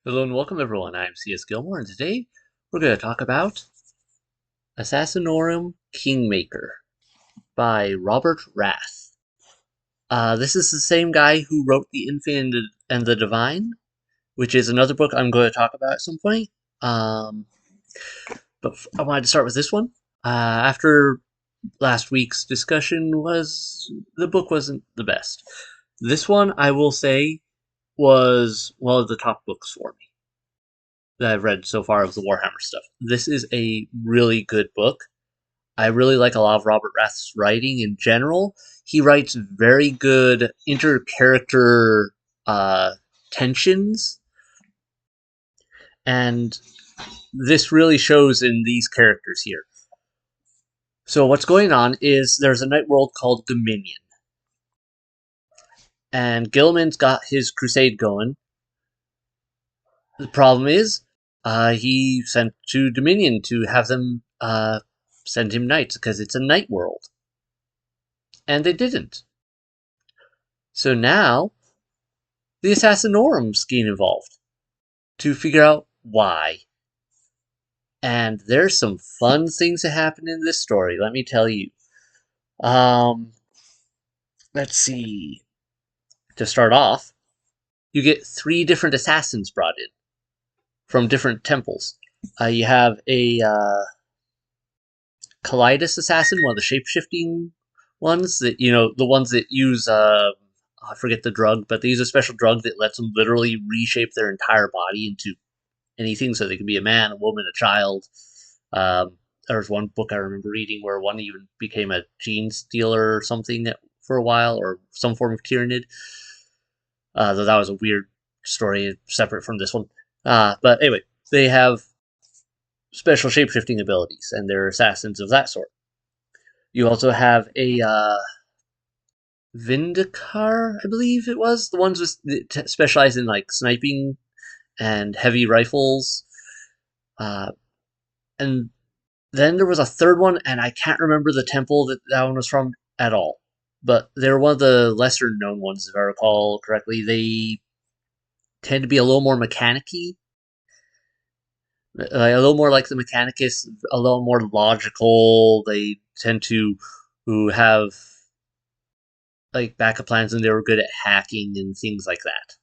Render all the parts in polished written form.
Hello and welcome everyone, I'm C.S.Gilmore, and today we're going to talk about Assassinorum Kingmaker by Robert Rath. This is the same guy who wrote The Infinite and the Divine, which is another book I'm going to talk about at some point. But I wanted to start with this one. After last week's discussion, the book wasn't the best. This one, I will say, was one of the top books for me that I've read so far of the Warhammer stuff. This is a really good book. I really like a lot of Robert Rath's writing in general. He writes very good inter-character tensions, and this really shows in these characters here. So what's going on is there's a night world called Dominion, and Gilman's got his crusade going. The problem is, he sent to Dominion to have them send him knights because it's a night world. And they didn't. So now, the Assassinorums get involved to figure out why. And there's some fun things that happen in this story, let me tell you. Let's see. To start off, you get 3 different assassins brought in from different temples. You have a Kalidas assassin, one of the shape-shifting ones that, the ones that use, I forget the drug, but they use a special drug that lets them literally reshape their entire body into anything, so they can be a man, a woman, a child. There was one book I remember reading where one even became a gene stealer or something for a while, or some form of tyrannid. Though that was a weird story separate from this one. But anyway, they have special shape-shifting abilities, and they're assassins of that sort. You also have a Vindicar, I believe it was, the ones with specialize in like sniping and heavy rifles. And then there was a third one, and I can't remember the temple that one was from at all. But they're one of the lesser known ones, if I recall correctly. They tend to be a little more mechanic-y, a little more like the Mechanicus, a little more logical. They tend to have like backup plans, and they were good at hacking and things like that.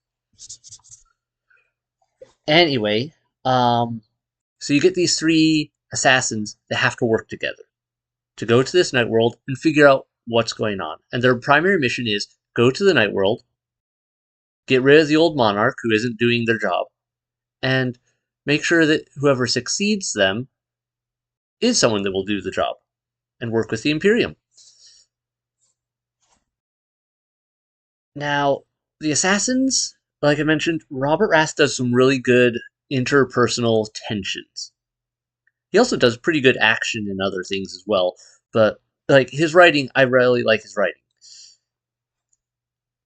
Anyway, so you get these 3 assassins that have to work together to go to this night world and figure out what's going on. And their primary mission is go to the night world, get rid of the old monarch who isn't doing their job, and make sure that whoever succeeds them is someone that will do the job and work with the Imperium. Now, the assassins, like I mentioned, Robert Rath does some really good interpersonal tensions. He also does pretty good action in other things as well, but like his writing, I really like his writing.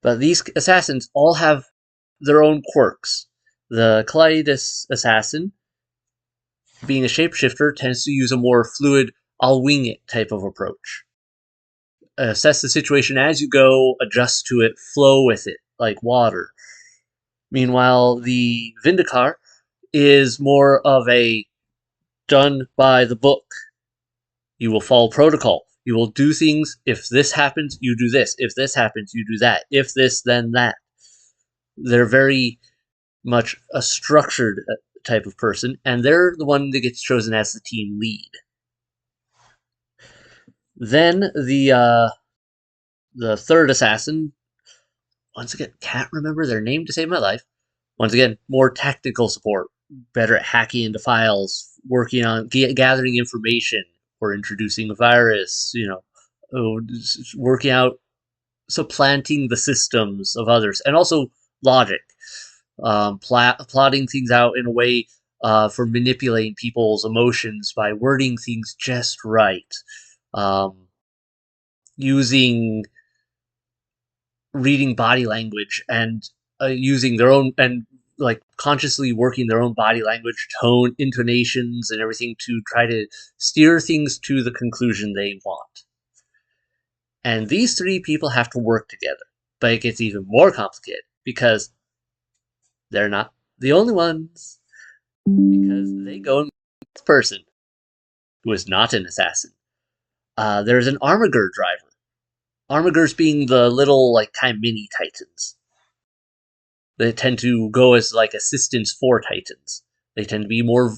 But these assassins all have their own quirks. The Kalidas assassin, being a shapeshifter, tends to use a more fluid, I'll wing it type of approach. Assess the situation as you go, adjust to it, flow with it, like water. Meanwhile, the Vindicar is more of a done by the book. You will follow protocol. You will do things. If this happens, you do this. If this happens, you do that. If this, then that. They're very much a structured type of person, and they're the one that gets chosen as the team lead. Then the third assassin, once again, can't remember their name to save my life. Once again, more technical support, better at hacking into files, working on gathering information, or introducing a virus, working out, supplanting the systems of others, and also logic, plotting things out in a way for manipulating people's emotions by wording things just right, using reading body language and using their own, and like consciously working their own body language, tone, intonations, and everything to try to steer things to the conclusion they want. And these 3 people have to work together, but it gets even more complicated because they're not The only ones, because they go and this person who is not an assassin. There's an armiger driver. Armigers being the little, like, kind of mini titans. They tend to go as, like, assistants for titans. They tend to be more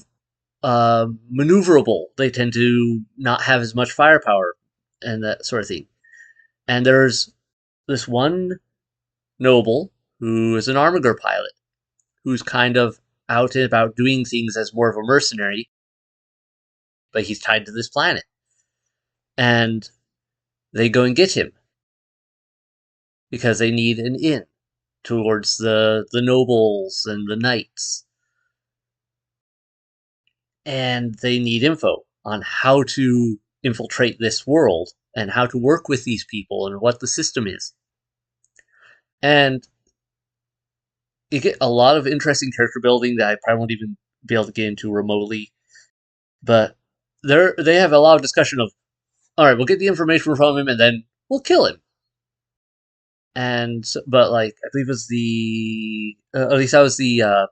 maneuverable. They tend to not have as much firepower and that sort of thing. And there's this one noble who is an armiger pilot who's kind of out and about doing things as more of a mercenary, but he's tied to this planet. And they go and get him because they need an in towards the nobles and the knights. And they need info on how to infiltrate this world and how to work with these people and what the system is. And you get a lot of interesting character building that I probably won't even be able to get into remotely. But they have a lot of discussion of, all right, we'll get the information from him and then we'll kill him. And but like I believe it was at least that was the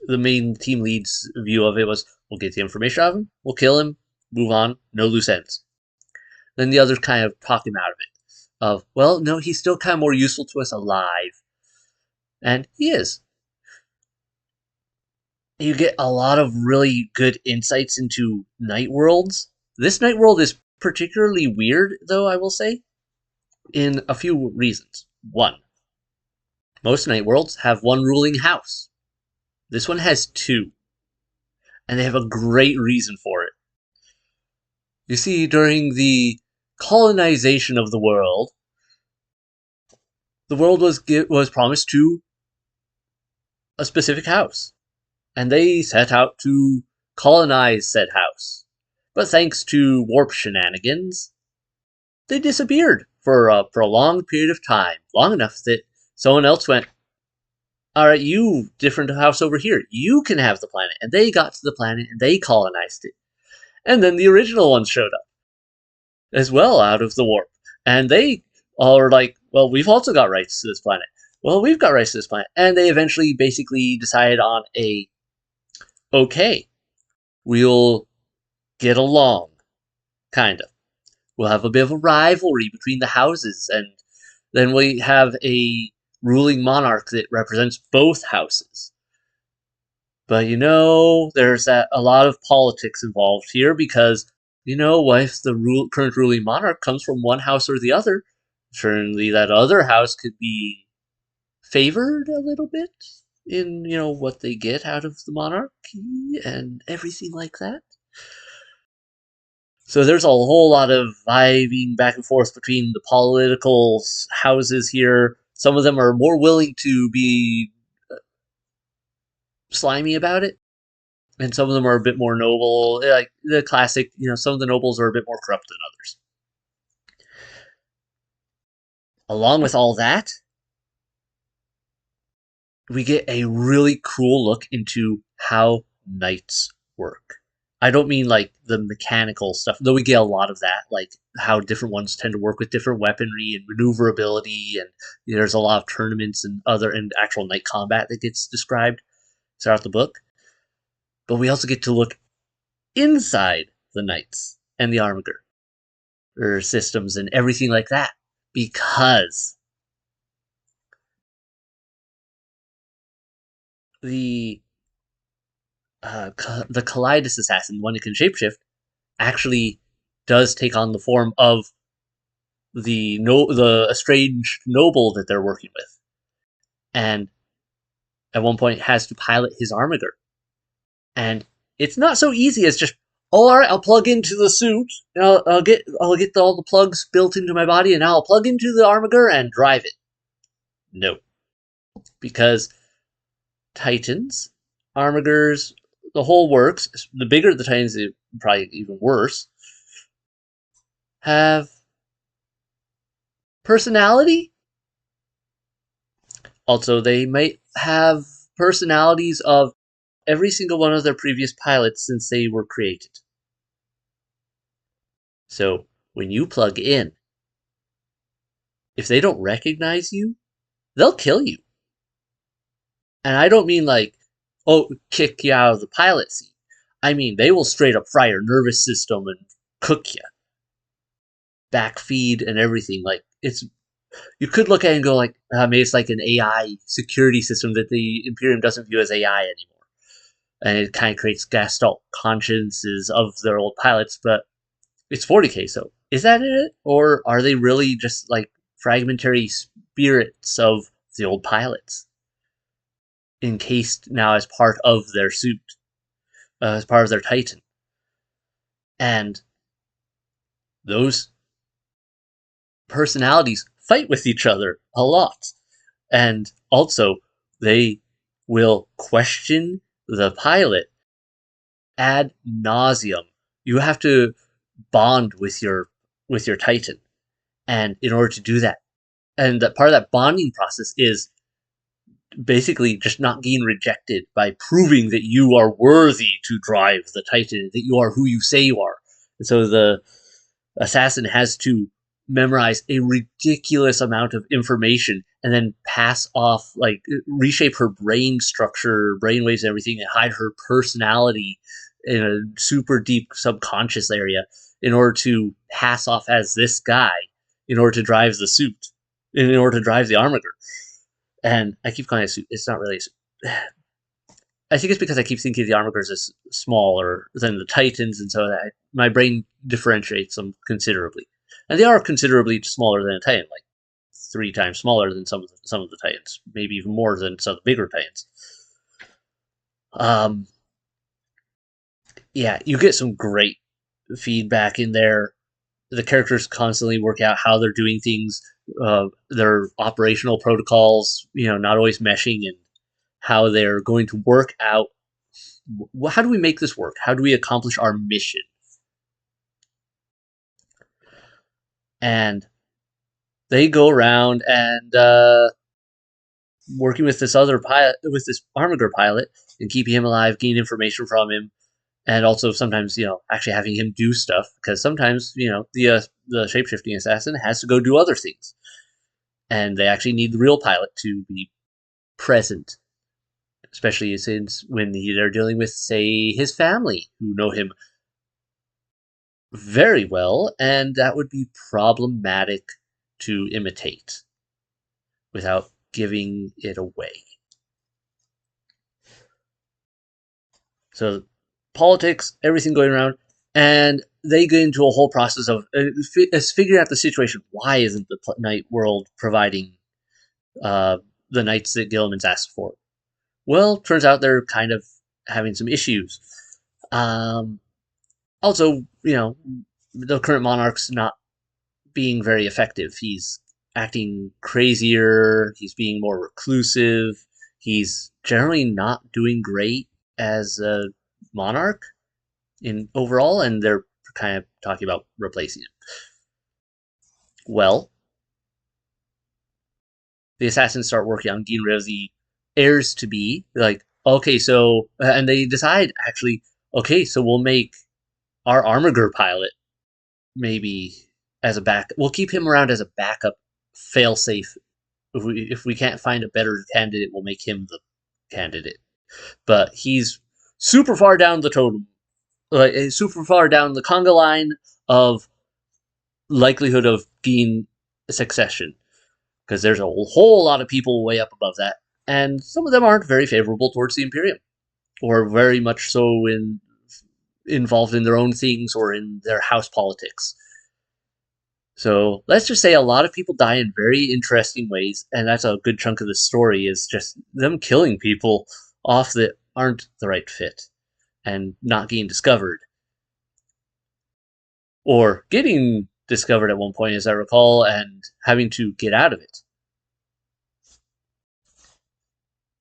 main team lead's view of it was, we'll get the information out of him, we'll kill him, move on, no loose ends. Then the others kind of talk him out of it. Of, well, no, he's still kind of more useful to us alive. And he is. You get a lot of really good insights into night worlds. This night world is particularly weird, though, I will say, in a few reasons. One, most night worlds have one ruling house. This one has two. And they have a great reason for it. You see, during the colonization of the world was promised to a specific house, and they set out to colonize said house. But thanks to warp shenanigans, they disappeared for a prolonged period of time, long enough that someone else went, all right, you different house over here, you can have the planet. And they got to the planet and they colonized it. And then the original ones showed up as well out of the warp. And they all are like, well, we've also got rights to this planet. Well, we've got rights to this planet. And they eventually basically decided on okay, we'll get along, kind of. We'll have a bit of a rivalry between the houses, and then we have a ruling monarch that represents both houses. But there's a lot of politics involved here because, what if the current ruling monarch comes from one house or the other? Certainly that other house could be favored a little bit in, what they get out of the monarchy and everything like that. So there's a whole lot of vibing back and forth between the political houses here. Some of them are more willing to be slimy about it, and some of them are a bit more noble. Like the classic, some of the nobles are a bit more corrupt than others. Along with all that, we get a really cool look into how knights work. I don't mean like the mechanical stuff, though we get a lot of that, like how different ones tend to work with different weaponry and maneuverability, and there's a lot of tournaments and actual knight combat that gets described throughout the book. But we also get to look inside the knights and the armiger systems and everything like that, because the Kalidas assassin, the one who can shapeshift, actually does take on the form of the estranged noble that they're working with, and at one point has to pilot his armiger. And it's not so easy as just, all right, I'll plug into the suit, and I'll get all the plugs built into my body, and I'll plug into the armiger and drive it. No, because Titans, armigers, the whole works. The bigger the Titans, probably even worse. Have personality. Also, they might have personalities of every single one of their previous pilots since they were created. So, when you plug in, if they don't recognize you, they'll kill you. And I don't mean like, oh, kick you out of the pilot seat. I mean, they will straight up fry your nervous system and cook you, backfeed and everything. Like, it's, you could look at it and go like, maybe it's like an AI security system that the Imperium doesn't view as AI anymore, and it kind of creates gestalt consciences of their old pilots. But it's 40k, so is that it, or are they really just like fragmentary spirits of the old pilots, encased now as part of their suit, as part of their Titan? And those personalities fight with each other a lot. And also, they will question the pilot ad nauseum. You have to bond with your Titan, and in order to do that, and that part of that bonding process is basically just not being rejected by proving that you are worthy to drive the Titan, that you are who you say you are. And so the assassin has to memorize a ridiculous amount of information and then pass off, like, reshape her brain structure, brainwaves, and everything, and hide her personality in a super deep subconscious area in order to pass off as this guy, in order to drive the suit, in order to drive the armiger. And I keep calling it a suit. It's not really a suit. I think it's because I keep thinking of the armigers as smaller than the Titans, and so that my brain differentiates them considerably. And they are considerably smaller than a Titan, like 3 times smaller than some of the Titans, maybe even more than some of the bigger Titans. Um, yeah, you get some great feedback in there. The characters constantly work out how they're doing things, their operational protocols, not always meshing, and how they're going to work out. How do we make this work? How do we accomplish our mission? And they go around and working with this other pilot, with this armiger pilot, and keeping him alive, getting information from him, and also sometimes actually having him do stuff, because sometimes the shapeshifting assassin has to go do other things, and they actually need the real pilot to be present, especially since when they're dealing with, say, his family, who know him very well, and that would be problematic to imitate without giving it away. So, politics, everything going around, and they get into a whole process of figuring out the situation. Why isn't the night world providing the knights that Gilliman's asked for? Well, turns out they're kind of having some issues. Also, the current monarch's not being very effective. He's acting crazier, he's being more reclusive, he's generally not doing great as a monarch in overall, and they're kind of talking about replacing him. Well, the assassins start working on getting rid of the heirs to be. Like, okay, so, and they decide, actually, okay, so we'll make our armiger pilot maybe as a back. We'll keep him around as a backup, failsafe. If we can't find a better candidate, we'll make him the candidate. But he's super far down the totem, super far down the conga line of likelihood of being a succession, because there's a whole lot of people way up above that, and some of them aren't very favorable towards the Imperium, or very much so involved in their own things or in their house politics. So let's just say a lot of people die in very interesting ways, and that's a good chunk of the story, is just them killing people off that aren't the right fit and not getting discovered. Or getting discovered at one point, as I recall, and having to get out of it.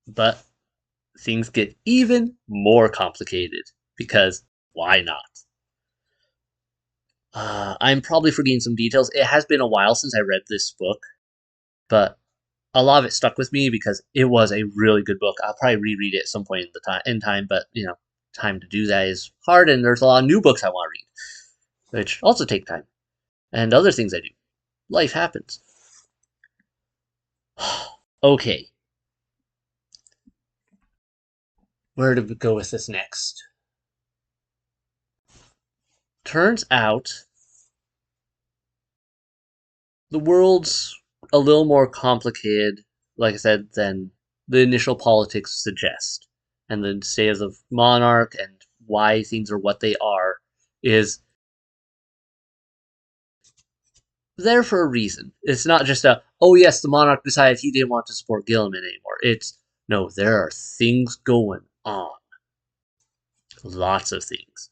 But things get even more complicated, because why not? I'm probably forgetting some details. It has been a while since I read this book, but a lot of it stuck with me because it was a really good book. I'll probably reread it at some point in time, but time to do that is hard, and there's a lot of new books I want to read, which also take time, and other things I do. Life happens. Okay. where to go with this next? Turns out the world's a little more complicated, like I said, than the initial politics suggest. And the status of monarch and why things are what they are is there for a reason. It's not just oh yes, the monarch decided he didn't want to support Gilman anymore. It's, no, there are things going on. Lots of things.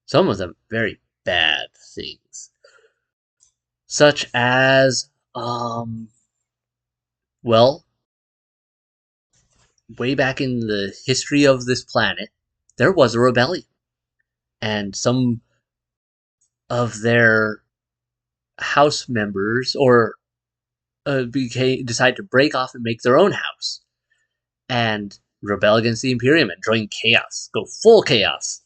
Some of them very bad things. Such as, well, way back in the history of this planet, there was a rebellion. And some of their house members decided to break off and make their own house and rebel against the Imperium and join chaos, go full chaos.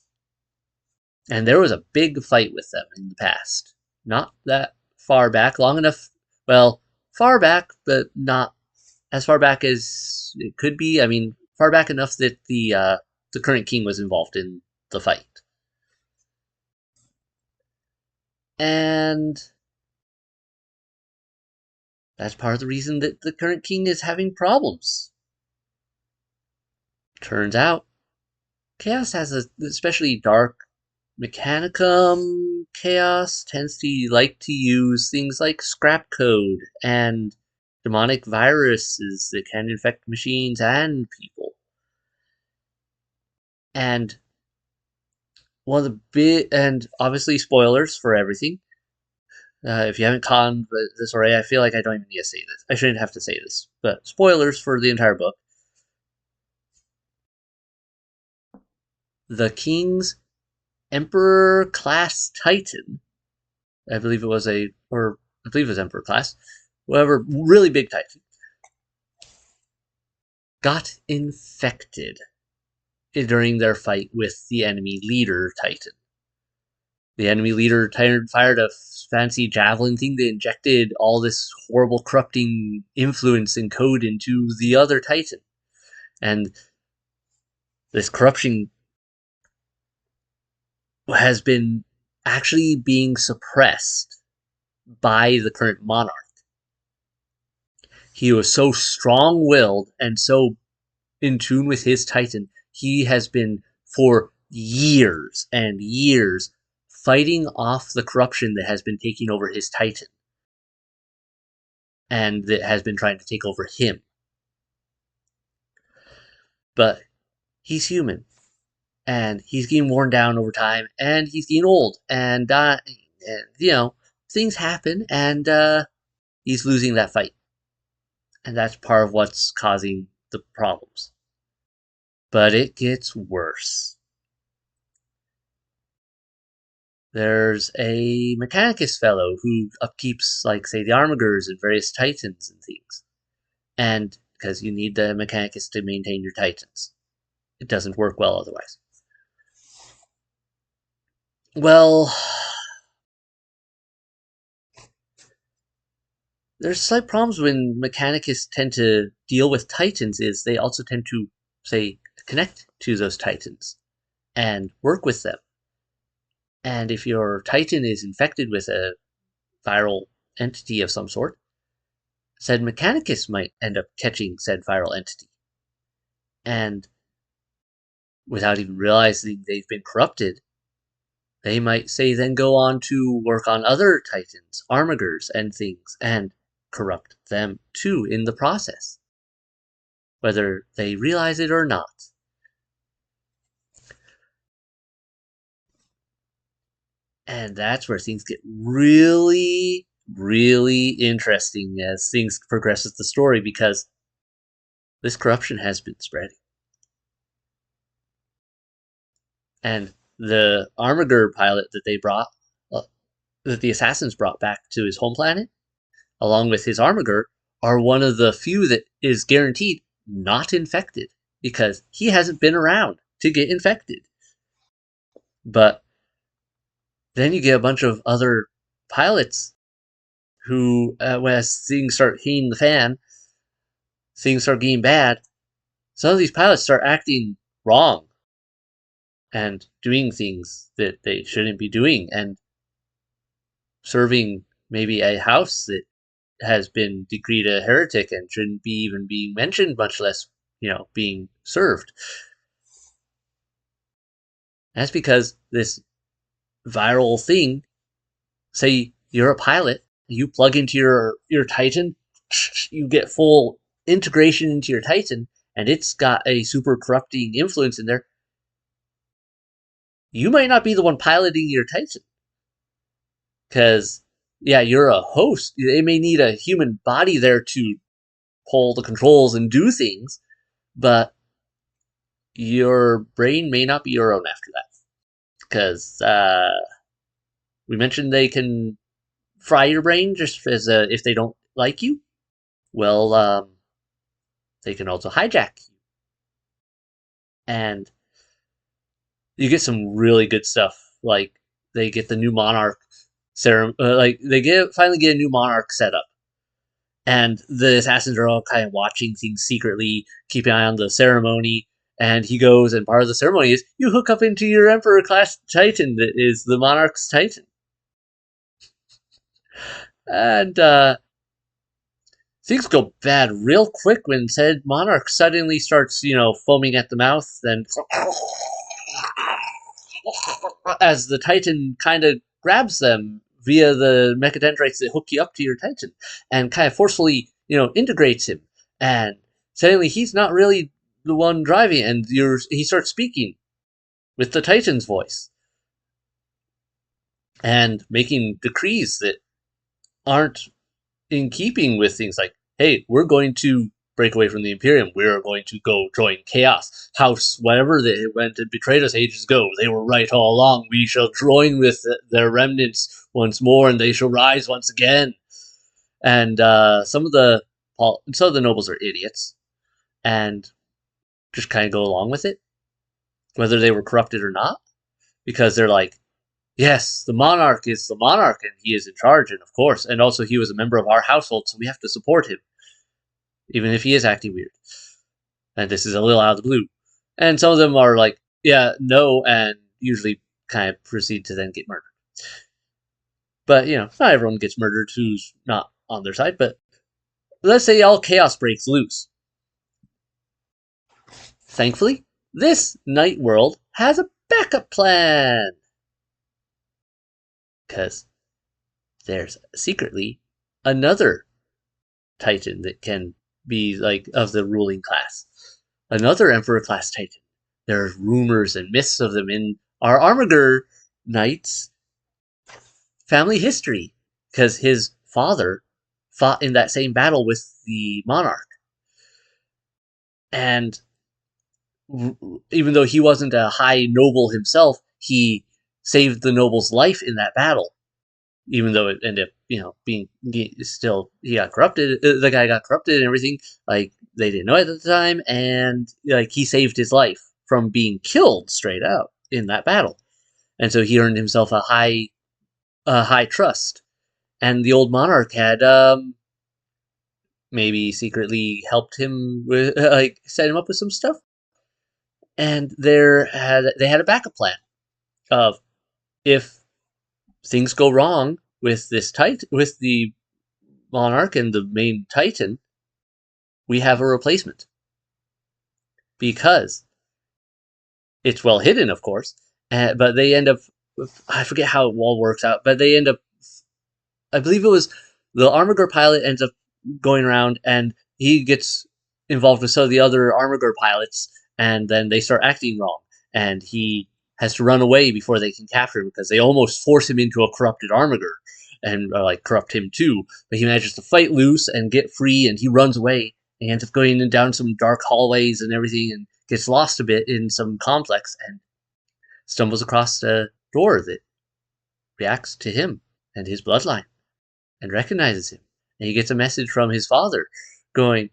And there was a big fight with them in the past. Not that far back, long enough, well, far back, but not as far back as it could be. I mean, far back enough that the current king was involved in the fight. And that's part of the reason that the current king is having problems. Turns out, Chaos has a especially dark Mechanicum. Chaos tends to like to use things like scrap code and demonic viruses that can infect machines and people. And one of the and obviously spoilers for everything. If you haven't caught this already, I feel like I don't even need to say this. I shouldn't have to say this, but spoilers for the entire book. The King's Emperor class Titan, I believe it was Emperor class, whatever, really big Titan, got infected during their fight with the enemy leader Titan. The enemy leader Titan fired a fancy javelin thing that injected all this horrible corrupting influence and code into the other Titan. And this corruption has been actually being suppressed by the current monarch. He was so strong-willed and so in tune with his Titan, he has been for years and years fighting off the corruption that has been taking over his Titan and that has been trying to take over him. But he's human, and he's getting worn down over time, and he's getting old, and things happen, and he's losing that fight. And that's part of what's causing the problems. But it gets worse. There's a Mechanicus fellow who upkeeps, like, say, the Armigers and various Titans and things. And because you need the Mechanicus to maintain your Titans. It doesn't work well otherwise. Well, there's slight problems when Mechanicus tend to deal with Titans is they also tend to, say, connect to those Titans and work with them. And if your Titan is infected with a viral entity of some sort, said Mechanicus might end up catching said viral entity. And without even realizing they've been corrupted, they might, say, then go on to work on other Titans, Armigers, and things, and corrupt them too in the process, whether they realize it or not. And that's where things get really, really interesting as things progress with the story, because this corruption has been spreading. And the Armiger pilot that they brought, that the assassins brought back to his home planet, along with his Armiger, are one of the few that is guaranteed not infected, because he hasn't been around to get infected. But then you get a bunch of other pilots who, as things start hitting the fan, things start getting bad, some of these pilots start acting wrong and doing things that they shouldn't be doing and serving maybe a house that has been decreed a heretic and shouldn't be even being mentioned, much less, being served. That's because this viral thing, say you're a pilot, you plug into your Titan, you get full integration into your Titan, and it's got a super corrupting influence in there. You might not be the one piloting your Titan. Because, yeah, you're a host. They may need a human body there to pull the controls and do things, but your brain may not be your own after that. Because we mentioned they can fry your brain just as if they don't like you. Well, they can also hijack you. And you get some really good stuff. Like, they get the new monarch ceremony. Finally get a new monarch set up. And the assassins are all kind of watching things secretly, keeping an eye on the ceremony. And he goes, and part of the ceremony is you hook up into your Emperor class Titan that is the Monarch's Titan. And things go bad real quick when said Monarch suddenly starts, foaming at the mouth, and as the Titan kind of grabs them via the mechadendrites that hook you up to your Titan, and kind of forcefully, integrates him. And suddenly he's not really the one driving, and he starts speaking with the Titan's voice and making decrees that aren't in keeping with things like, hey, we're going to break away from the Imperium. We're going to go join Chaos. House, whatever they went and betrayed us ages ago, they were right all along. We shall join with their remnants once more, and they shall rise once again. And some of the nobles are idiots and just kind of go along with it, whether they were corrupted or not, because they're like, yes, the monarch is the monarch, and he is in charge, and of course, and also he was a member of our household, so we have to support him, even if he is acting weird. And this is a little out of the blue. And some of them are like, yeah, no, and usually kind of proceed to then get murdered. But, not everyone gets murdered who's not on their side, but let's say all chaos breaks loose. Thankfully, this night world has a backup plan. Because there's secretly another Titan that can be like of the ruling class. Another Emperor class Titan. There's rumors and myths of them in our Armiger Knight's family history, because his father fought in that same battle with the monarch. And even though he wasn't a high noble himself, he saved the noble's life in that battle. Even though it ended up, being still, he got corrupted. The guy got corrupted and everything. Like, they didn't know it at the time, and like he saved his life from being killed straight out in that battle, and so he earned himself a high trust. And the old monarch had maybe secretly helped him with set him up with some stuff, and they had a backup plan of, if things go wrong with with the monarch and the main Titan, we have a replacement. Because it's well hidden, of course, but they end up, I forget how it all works out, but they end up, I believe it was the Armiger pilot ends up going around, and he gets involved with some of the other Armiger pilots, and then they start acting wrong, and he has to run away before they can capture him, because they almost force him into a corrupted Armiger and corrupt him too. But he manages to fight loose and get free, and he runs away. He ends up going down some dark hallways and everything, and gets lost a bit in some complex, and stumbles across a door that reacts to him and his bloodline and recognizes him. And he gets a message from his father going,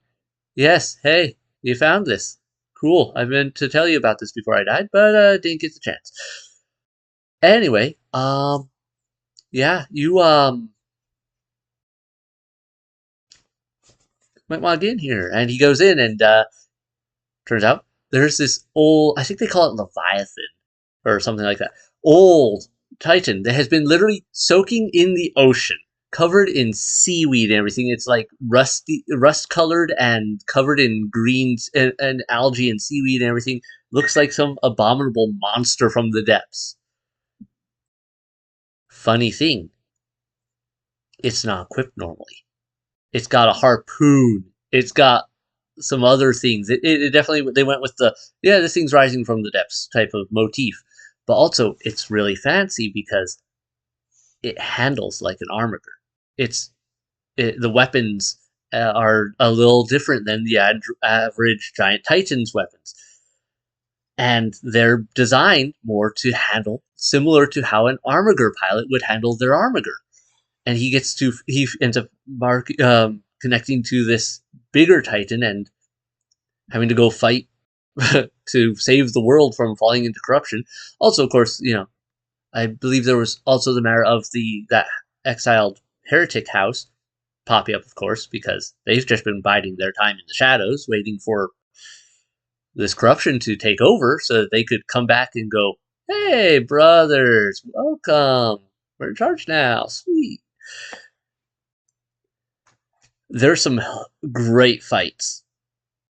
yes, hey, you found this. Cool. I meant to tell you about this before I died, but didn't get the chance. Anyway, yeah, you might want to get in here. And he goes in, and turns out there's this old, I think they call it Leviathan or something like that, old Titan that has been literally soaking in the ocean, covered in seaweed and everything. It's like rust colored and covered in greens and algae and seaweed and everything. Looks like some abominable monster from the depths. Funny thing, it's not equipped normally. It's got a harpoon. It's got some other things. It definitely, they went with the, yeah, this thing's rising from the depths type of motif. But also, it's really fancy because it handles like an armager. The weapons are a little different than the average giant titan's weapons, and they're designed more to handle similar to how an armager pilot would handle their armager. And he ends up connecting to this bigger titan and having to go fight to save the world from falling into corruption. Also, of course, I believe there was also the matter of that exiled heretic house popping up, of course, because they've just been biding their time in the shadows, waiting for this corruption to take over so that they could come back and go, "Hey, brothers, welcome. We're in charge now. Sweet." There's some great fights,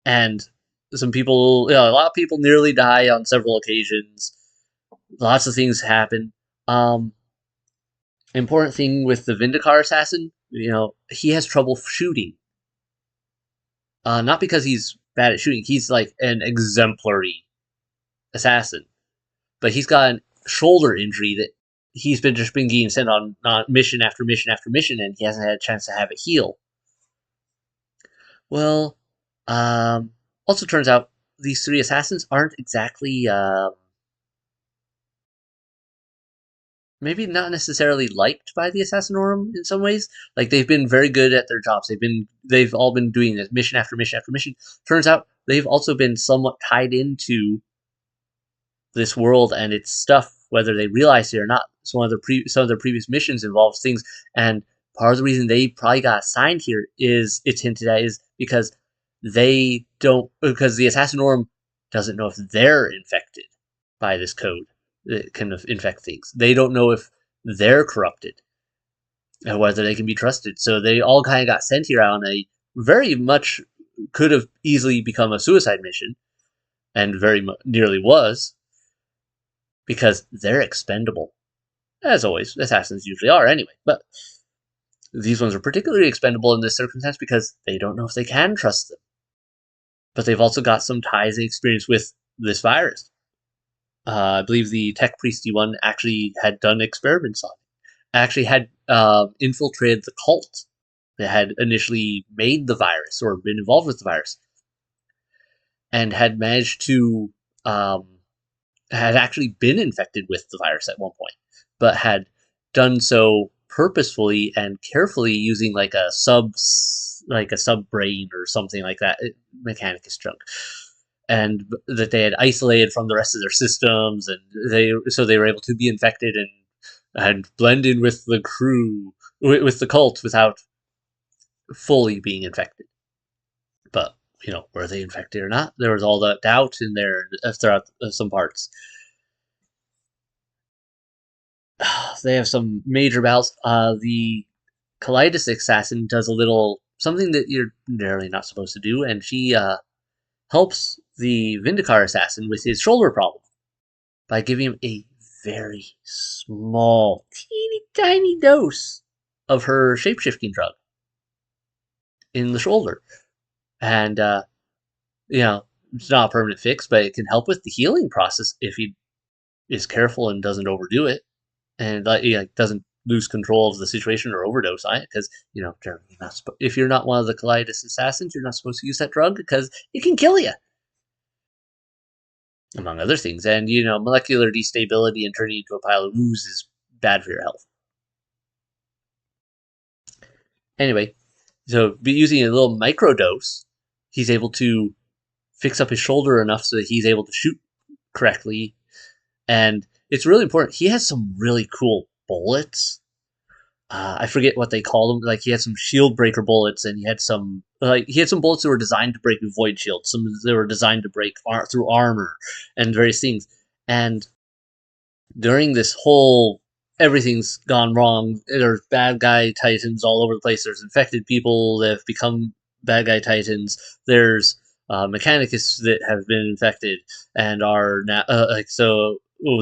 and some people, a lot of people nearly die on several occasions. Lots of things happen. Important thing with the Vindicar assassin, he has trouble shooting. Not because he's bad at shooting. He's like an exemplary assassin, but he's got a shoulder injury that he's been getting sent on mission after mission after mission, and he hasn't had a chance to have it heal. Well, also turns out these three assassins aren't exactly maybe not necessarily liked by the Assassinorum in some ways. Like, they've been very good at their jobs. They've all been doing this mission after mission after mission. Turns out they've also been somewhat tied into this world and its stuff, whether they realize it or not. Some of their previous missions involves things, and part of the reason they probably got assigned here is, it's hinted at, is because the Assassinorum doesn't know if they're infected by this code that can infect things. They don't know if they're corrupted and whether they can be trusted. So they all kind of got sent here on a very much could have easily become a suicide mission, and very nearly was, because they're expendable. As always, assassins usually are anyway, but these ones are particularly expendable in this circumstance because they don't know if they can trust them. But they've also got some ties and experience with this virus. I believe the tech priesty one actually had done experiments on it. Actually had infiltrated the cult that had initially made the virus or been involved with the virus, and had managed to had actually been infected with the virus at one point, but had done so purposefully and carefully using like a sub brain or something like that, Mechanicus junk, and that they had isolated from the rest of their systems, and they were able to be infected and blend in with the crew, with the cult, without fully being infected. But were they infected or not? There was all that doubt in there throughout some parts. They have some major battles. The Kalidas assassin does a little something that you're generally not supposed to do, and she helps the Vindicar assassin with his shoulder problem by giving him a very small, teeny tiny dose of her shapeshifting drug in the shoulder. And, it's not a permanent fix, but it can help with the healing process if he is careful and doesn't overdo it, and doesn't lose control of the situation or overdose on it. Because, if you're not one of the Kalidas assassins, you're not supposed to use that drug because it can kill you, among other things. And, molecular destability and turning into a pile of ooze is bad for your health. Anyway, so using a little microdose, he's able to fix up his shoulder enough so that he's able to shoot correctly. And it's really important. He has some really cool bullets. I forget what they call them. Like he had some shield breaker bullets, and he had some bullets that were designed to break void shields. Some that were designed to break through armor and various things. And during this whole everything's gone wrong. There's bad guy titans all over the place. There's infected people that have become bad guy titans. There's mechanics that have been infected and are now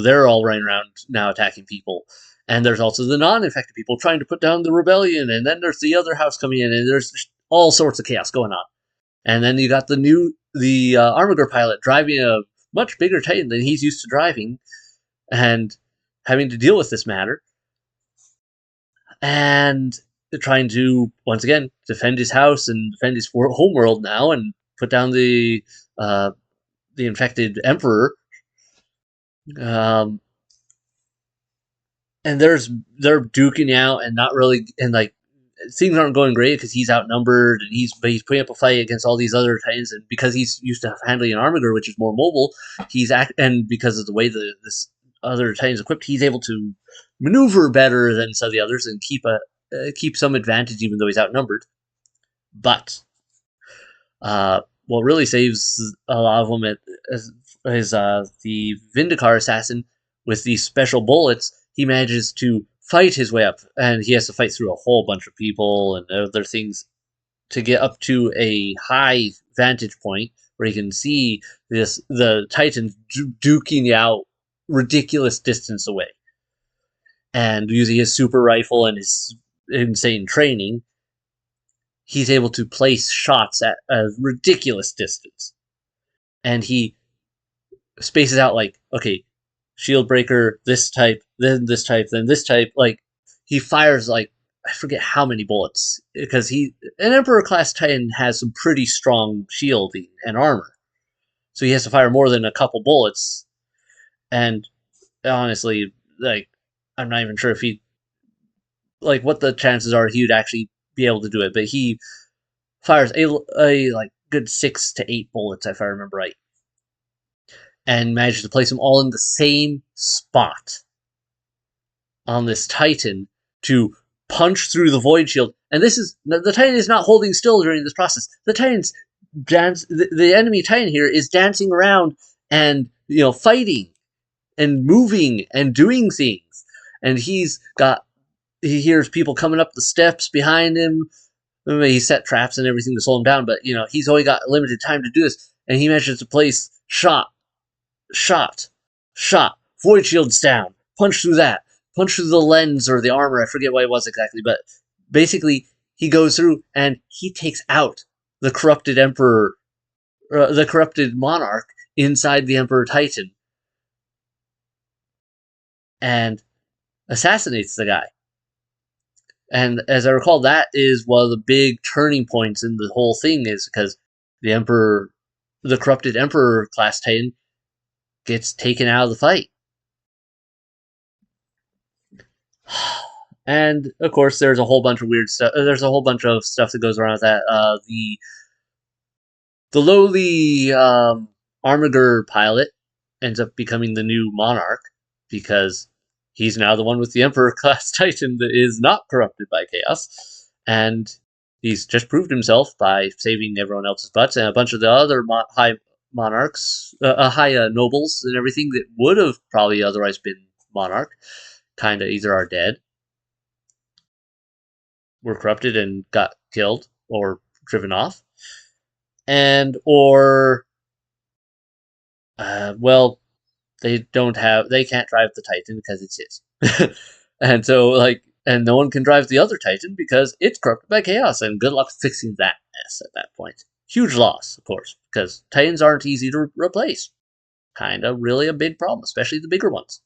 they're all running around now attacking people. And there's also the non-infected people trying to put down the rebellion. And then there's the other house coming in, and there's all sorts of chaos going on. And then you got the Armiger pilot driving a much bigger Titan than he's used to driving, and having to deal with this matter, and trying to once again defend his house and defend his homeworld now, and put down the infected emperor. Um, and they're duking out and not really, and like things aren't going great because he's outnumbered, and he's putting up a fight against all these other titans, and because he's used to handling an armiger, which is more mobile, and because of the way this other titans equipped, he's able to maneuver better than some of the others and keep some advantage even though he's outnumbered. But what really saves a lot of them is the Vindicar assassin with these special bullets. He manages to fight his way up, and he has to fight through a whole bunch of people and other things to get up to a high vantage point where he can see the Titans duking out ridiculous distance away. And using his super rifle and his insane training, he's able to place shots at a ridiculous distance. And he spaces out like, okay, shield breaker, this type, then this type, then this type. Like, he fires like, I forget how many bullets, because an Emperor class Titan has some pretty strong shielding and armor, so he has to fire more than a couple bullets. And honestly, like, I'm not even sure if what the chances are he would actually be able to do it, but he fires a like good 6 to 8 bullets, if I remember right, and manages to place them all in the same spot on this Titan to punch through the void shield. And the Titan is not holding still during this process. The enemy Titan here is dancing around and fighting and moving and doing things. And he hears people coming up the steps behind him. He set traps and everything to slow him down, but he's only got limited time to do this, and he manages to place shot, void shields down, punch through the lens or the armor. I forget what it was exactly, but basically he goes through and he takes out the corrupted emperor, the corrupted monarch inside the Emperor Titan, and assassinates the guy. And as I recall, that is one of the big turning points in the whole thing, is because the corrupted Emperor class Titan, gets taken out of the fight. And of course, there's a whole bunch of weird stuff. There's a whole bunch of stuff that goes around with that. The lowly Armiger pilot ends up becoming the new monarch, because he's now the one with the Emperor class Titan that is not corrupted by chaos, and he's just proved himself by saving everyone else's butts, and a bunch of the other high monarchs, high nobles and everything that would have probably otherwise been monarch, kind of either are dead, were corrupted and got killed or driven off, or they can't drive the Titan because it's his. And no one can drive the other Titan because it's corrupted by chaos, and good luck fixing that mess at that point. Huge loss, of course, because Titans aren't easy to replace. Kind of really a big problem, especially the bigger ones.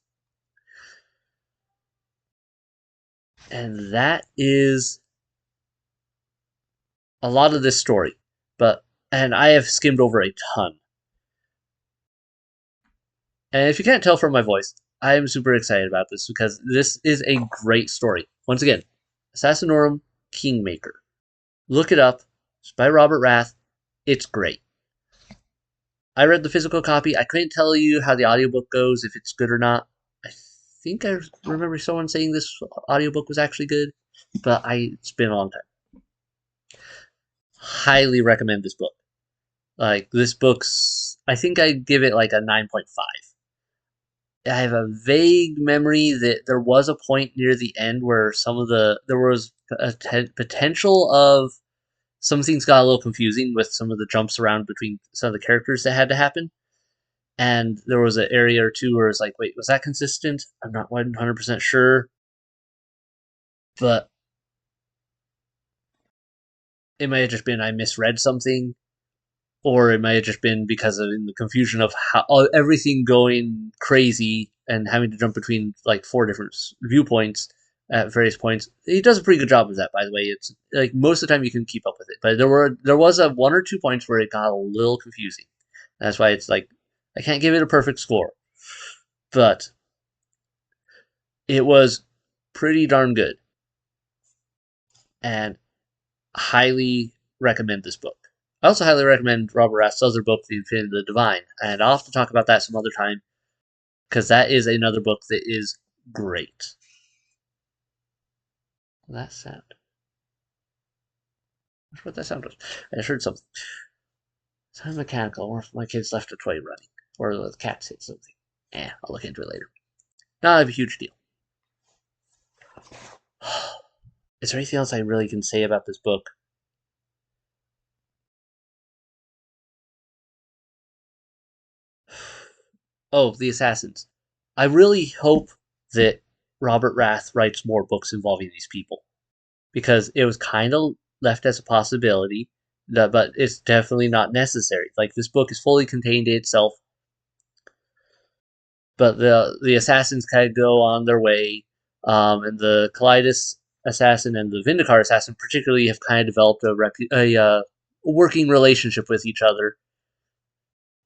And that is a lot of this story. And I have skimmed over a ton. And if you can't tell from my voice, I am super excited about this because this is a great story. Once again, Assassinorum Kingmaker. Look it up. It's by Robert Rath. It's great. I read the physical copy. I couldn't tell you how the audiobook goes, if it's good or not. I think I remember someone saying this audiobook was actually good. but it's been a long time. Highly recommend this book. Like, this book's, I think I'd give it like a 9.5. I have a vague memory that there was a point near the end where there was a potential of some things got a little confusing with some of the jumps around between some of the characters that had to happen. And there was an area or two where it's like, wait, was that consistent? I'm not 100% sure. But it might have just been I misread something, or it might have just been because of the confusion of how everything going crazy and having to jump between like 4 different viewpoints at various points. He does a pretty good job of that, by the way. It's like most of the time you can keep up with it, but there was a 1 or 2 points where it got a little confusing. That's why it's like I can't give it a perfect score, but it was pretty darn good, and highly recommend this book. I also highly recommend Robert Rath's other book, The Infinity of the Divine, and I'll have to talk about that some other time, because that is another book that is great. That sound. I wonder what that sound was. I just heard something. Sound mechanical, or if my kids left a toy running, or the cats hit something. I'll look into it later. Not a huge deal. Is there anything else I really can say about this book? Oh, The Assassins. I really hope that Robert Rath writes more books involving these people, because it was kind of left as a possibility, but it's definitely not necessary. Like, this book is fully contained in itself, but the assassins kind of go on their way, and the Kalidas assassin and the Vindicar assassin particularly have kind of developed a working relationship with each other,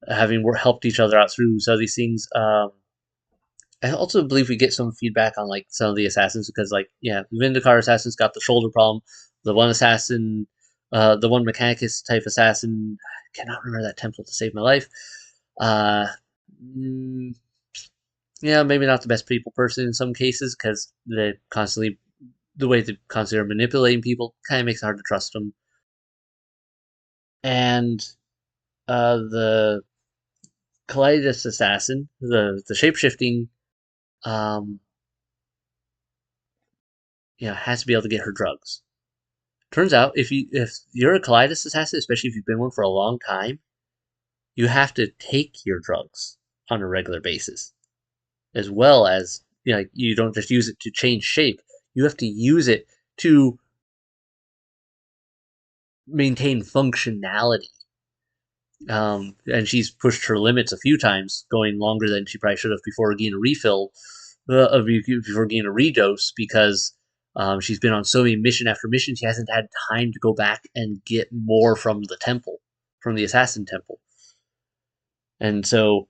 having helped each other out through some of these things. I also believe we get some feedback on like some of the assassins, because like, yeah, the Vindicar assassin's got the shoulder problem. The one assassin, the one Mechanicus type assassin, I cannot remember that temple to save my life. Uh, mm, yeah, maybe not the best people person in some cases, because the way they constantly are manipulating people kind of makes it hard to trust them. And the Kalidas assassin, the shapeshifting, um, has to be able to get her drugs. Turns out, if you're a Kalidas assassin, especially if you've been one for a long time, you have to take your drugs on a regular basis, as well as you don't just use it to change shape. You have to use it to maintain functionality. And she's pushed her limits a few times, going longer than she probably should have before getting a refill, before getting a redose, because she's been on so many mission after mission, she hasn't had time to go back and get more from the temple, from the assassin temple. And so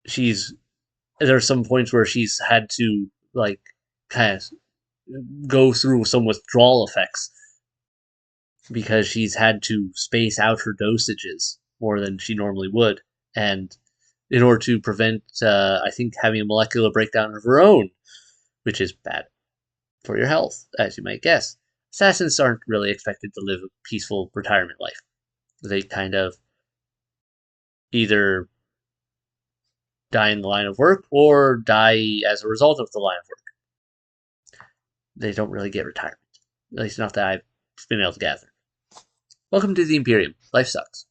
there are some points where she's had to like kind of go through some withdrawal effects, because she's had to space out her dosages more than she normally would, and in order to prevent, I think, having a molecular breakdown of her own, which is bad for your health, as you might guess. Assassins aren't really expected to live a peaceful retirement life. They kind of either die in the line of work or die as a result of the line of work. They don't really get retirement, at least not that I've been able to gather. Welcome to the Imperium. Life sucks.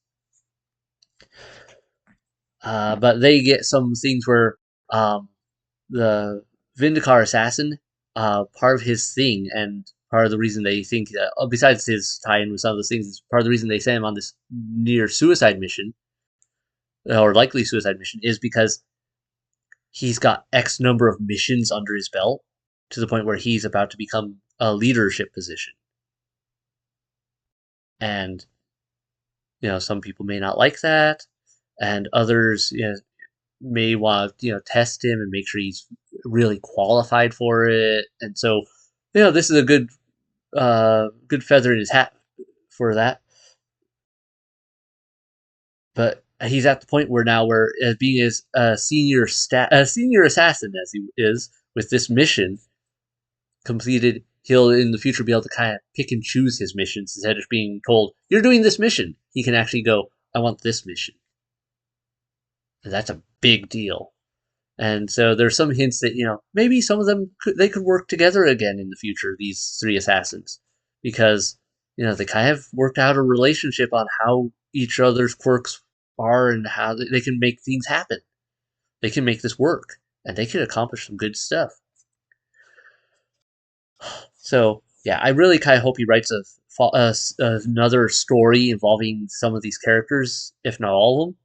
But they get some things where the Vindicar assassin, part of his thing, and part of the reason they think, besides his tie-in with some of those things, is part of the reason they send him on this near suicide mission, or likely suicide mission, is because he's got X number of missions under his belt, to the point where he's about to become a leadership position. And some people may not like that, and others may want to test him and make sure he's really qualified for it. And so this is a good feather in his hat for that. But he's at the point where now, where as being a senior assassin as he is with this mission, completed, he'll in the future be able to kind of pick and choose his missions instead of being told, you're doing this mission. He can actually go, I want this mission. And that's a big deal. And so there's some hints that, maybe some of them they could work together again in the future, these three assassins. Because, they kind of worked out a relationship on how each other's quirks are and how they can make things happen. They can make this work. And they can accomplish some good stuff. So, yeah, I really kind of hope he writes another story involving some of these characters, if not all of them.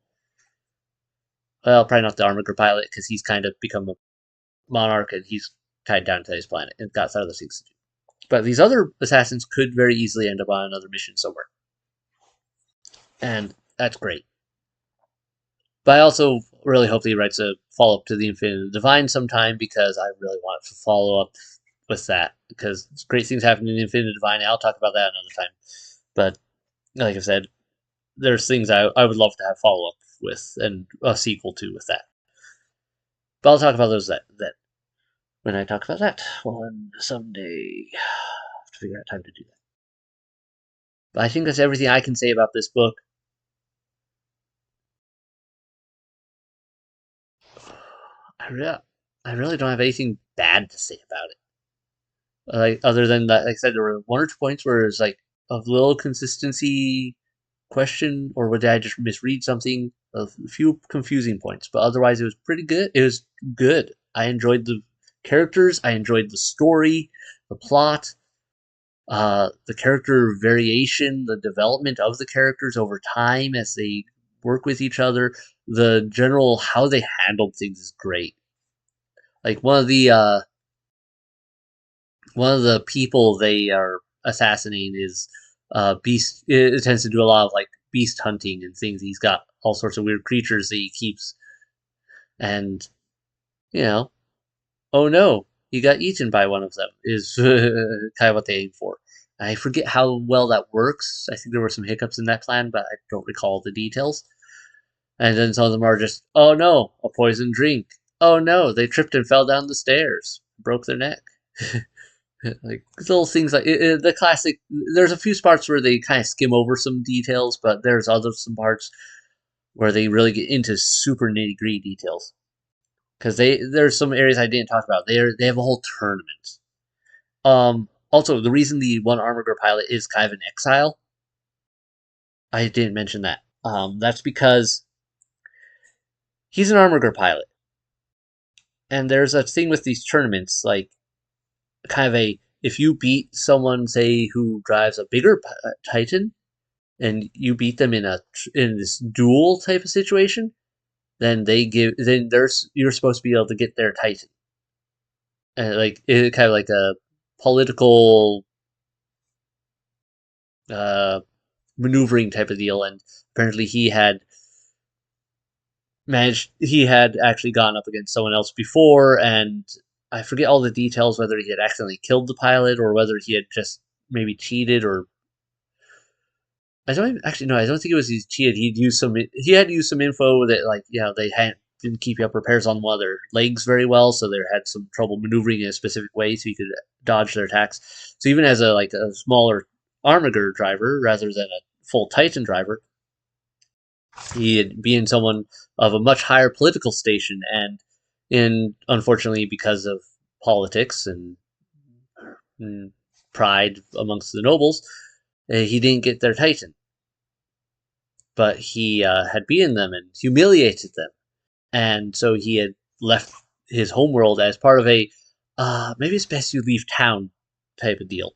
Well, probably not the Armiger pilot, because he's kind of become a monarch and he's tied down to his planet and got other things to do. But these other assassins could very easily end up on another mission somewhere. And that's great. But I also really hope that he writes a follow-up to the Infinite Divine sometime, because I really want to follow up with that, because great things happen in the Infinite Divine. I'll talk about that another time. But like I said, there's things I would love to have follow-up with and a sequel to with that. But I'll talk about those then. When I talk about that one someday. I have to figure out time to do that. But I think that's everything I can say about this book. I really don't have anything bad to say about it. Like, other than that, like I said, there were one or two points where it was like a little consistency question, or did I just misread something? A few confusing points, but otherwise it was pretty good. It was good. I enjoyed the characters. I enjoyed the story, the plot, the character variation, the development of the characters over time as they work with each other. The general how they handled things is great. Like one of the people they are assassinating is beast. It tends to do a lot of like beast hunting and things. He's got all sorts of weird creatures that he keeps, and you know, oh no, he got eaten by one of them. Is kind of what they aim for. I forget how well that works. I think there were some hiccups in that plan, but I don't recall the details. And then some of them are just, oh no, a poison drink. Oh no, they tripped and fell down the stairs, broke their neck. Like little things like the classic. There's a few parts where they kind of skim over some details, but there's some parts where they really get into super nitty gritty details. Because there's some areas I didn't talk about. They have a whole tournament. Also, the reason the one Armiger pilot is kind of an exile, I didn't mention that. That's because he's an Armiger pilot, and there's a thing with these tournaments, like kind of if you beat someone, say, who drives a bigger Titan, and you beat them in this duel type of situation, then you're supposed to be able to get their Titan, and like it kind of like a political uh, maneuvering type of deal. And apparently he had actually gone up against someone else before, and I forget all the details, whether he had accidentally killed the pilot or whether he had just maybe cheated, or I don't actually know. I don't think it was he cheated. He had used some info that, like, they didn't keep up repairs on one of their legs very well, so they had some trouble maneuvering in a specific way so he could dodge their attacks. So even as a smaller Armiger driver rather than a full Titan driver, he had being someone of a much higher political station, and unfortunately, because of politics and pride amongst the nobles, he didn't get their Titan. But he had beaten them and humiliated them, and so he had left his homeworld as part of a maybe it's best you leave town type of deal,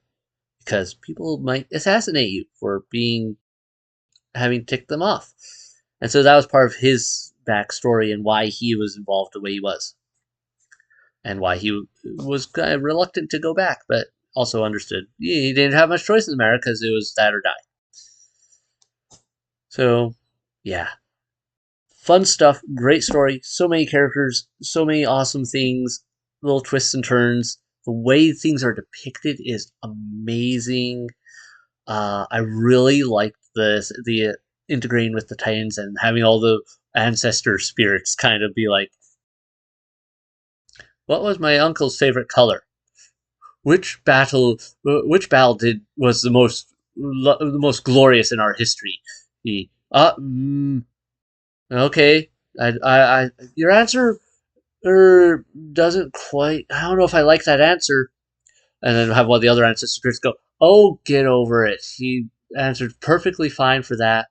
because people might assassinate you for having ticked them off. And so that was part of his backstory and why he was involved the way he was, and why he was kind of reluctant to go back, but also understood he didn't have much choice in the matter because it was that or die. So, yeah. Fun stuff, great story, so many characters, so many awesome things, little twists and turns. The way things are depicted is amazing. I really liked the integrating with the Titans and having all the ancestor spirits kind of be like, what was my uncle's favorite color? which battle was the most glorious in our history? He, okay, your answer doesn't quite. I don't know if I like that answer. And then have one of the other ancestors go, "Oh, get over it." He answered perfectly fine for that.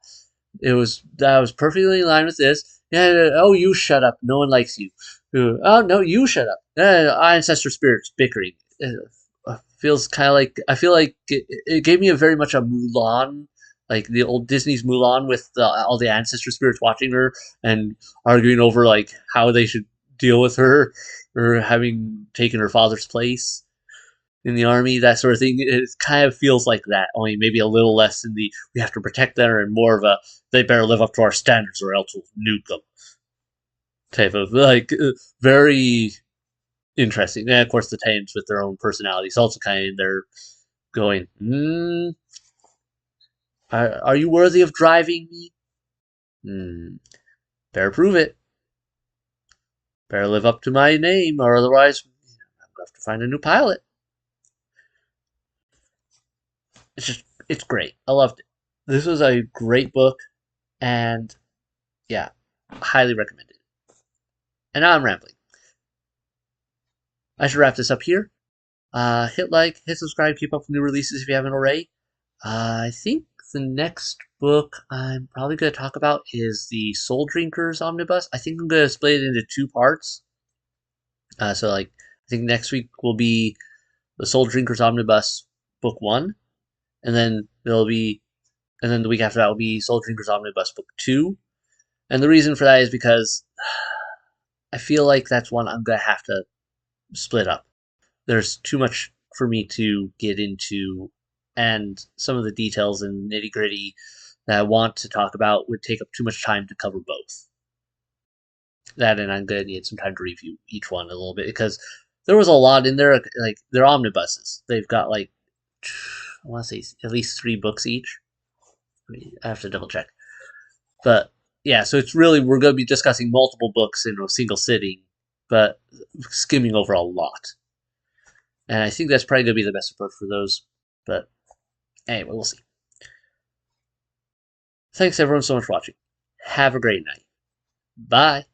That was perfectly in line with this. Yeah. Oh, you shut up. No one likes you. Oh no, you shut up. Ancestor spirits bickering. Feels kind of like I feel like it gave me a very much a Mulan, like the old Disney's Mulan with all the ancestor spirits watching her and arguing over like how they should deal with her or having taken her father's place in the army, that sort of thing. It kind of feels like that, only maybe a little less in the we have to protect them and more of a they better live up to our standards or else we'll nuke them type of like very interesting. And of course, the Titans with their own personalities also kind of in there going, are you worthy of driving me? Better prove it. Better live up to my name, or otherwise I'm going to have to find a new pilot. It's great. I loved it. This was a great book, and yeah, highly recommended. And now I'm rambling. I should wrap this up here. Hit like, hit subscribe, keep up with new releases if you haven't already. I think the next book I'm probably going to talk about is the Soul Drinkers Omnibus. I think I'm going to split it into two parts. I think next week will be the Soul Drinkers Omnibus Book 1, and then the week after that will be Soul Drinkers Omnibus Book 2. And the reason for that is because I feel like that's one I'm going to have to split up. There's too much for me to get into, and some of the details and nitty gritty that I want to talk about would take up too much time to cover both. That, and I'm going to need some time to review each one a little bit because there was a lot in there. Like they're omnibuses. They've got like I want to say at least 3 books each. I have to double check, but yeah. So it's really we're going to be discussing multiple books in a single sitting, but skimming over a lot. And I think that's probably going to be the best approach for those. But anyway, we'll see. Thanks everyone so much for watching. Have a great night. Bye.